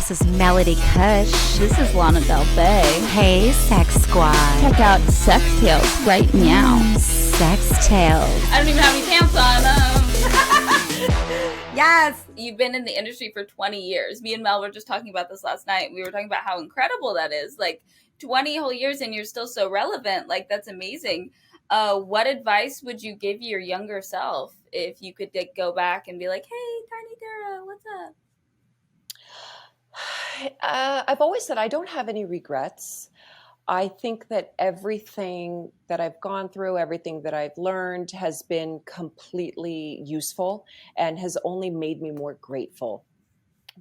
This is Melody Kush. This is Lana Del Rey. Hey, Sex Squad. Check out Sex Tales right now. Sex Tales. I don't even have any pants on. Yes. You've been in the industry for 20 years. Me and Mel were just talking about this last night. We were talking about how incredible that is. Like 20 whole years and you're still so relevant. Like, that's amazing. What advice would you give your younger self if you could go back and be like, hey, Dani Tera, what's up? I've always said I don't have any regrets. I think that everything that I've gone through, everything that I've learned has been completely useful and has only made me more grateful.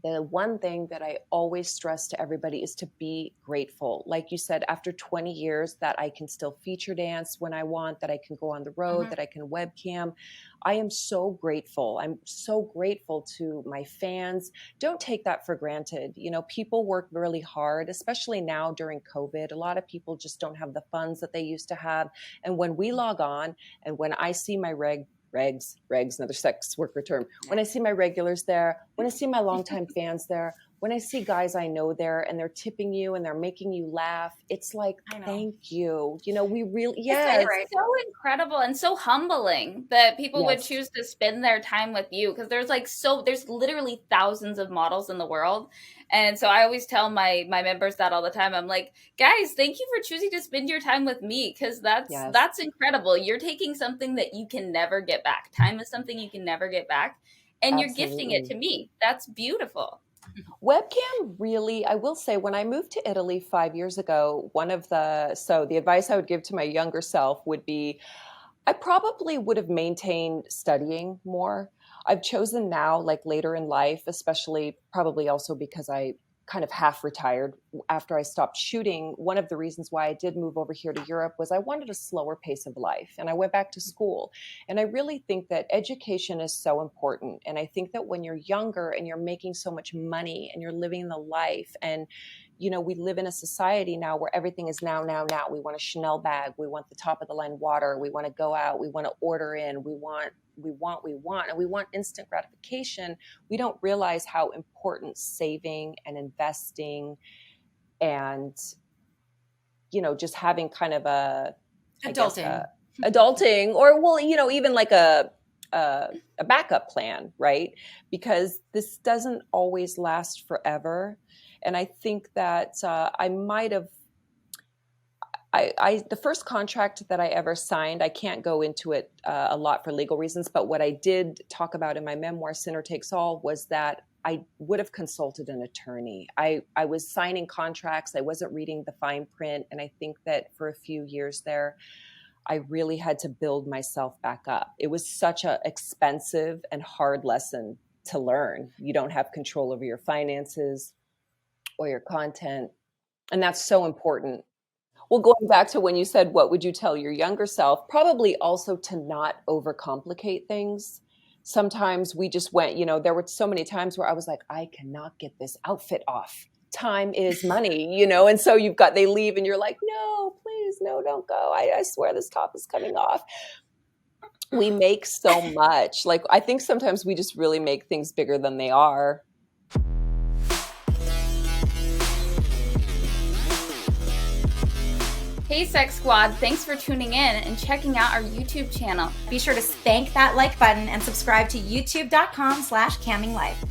The one thing that I always stress to everybody is to be grateful. Like you said, after 20 years that I can still feature dance when I want, that I can go on the road, that I can webcam. I am so grateful. I'm so grateful to my fans. Don't take that for granted. You know, people work really hard, especially now during COVID. A lot of people just don't have the funds that they used to have. And when we log on and when I see my regs, another sex worker term. When I see my regulars there, when I see my longtime fans there, when I see guys I know there and they're tipping you and they're making you laugh, it's like, thank you. You know, we really, It's so incredible and so humbling that people would choose to spend their time with you, because there's literally thousands of models in the world. And so I always tell my members that all the time. I'm like, guys, thank you for choosing to spend your time with me, because that's incredible. You're taking something that you can never get back. Time is something you can never get back. And you're gifting it to me. That's beautiful. Webcam really, I will say, when I moved to Italy 5 years ago, the advice I would give to my younger self would be, I probably would have maintained studying more. I've chosen now, like later in life, especially probably also because I kind of half retired after I stopped shooting. One of the reasons why I did move over here to Europe was I wanted a slower pace of life, and I went back to school. And I really think that education is so important. And I think that when you're younger and you're making so much money and you're living the life, and you know, we live in a society now where everything is now. We want a Chanel bag. We want the top of the line water. We want to go out. We want to order in. We want, and we want instant gratification. We don't realize how important saving and investing and, you know, just having kind of adulting, or, well, you know, even like a backup plan, right? Because this doesn't always last forever. And I think that the first contract that I ever signed, I can't go into it a lot for legal reasons, but what I did talk about in my memoir, Sinner Takes All, was that I would have consulted an attorney. I was signing contracts. I wasn't reading the fine print. And I think that for a few years there, I really had to build myself back up. It was such an expensive and hard lesson to learn. You don't have control over your finances or your content. And that's so important. Well, going back to when you said, what would you tell your younger self? Probably also to not overcomplicate things. Sometimes we just went, you know, there were so many times where I was like, I cannot get this outfit off. Time is money, you know? And so they leave and you're like, no, please, no, don't go. I swear this top is coming off. We make so much. Like, I think sometimes we just really make things bigger than they are. Hey, Sex Squad, thanks for tuning in and checking out our YouTube channel. Be sure to spank that like button and subscribe to youtube.com/camming life.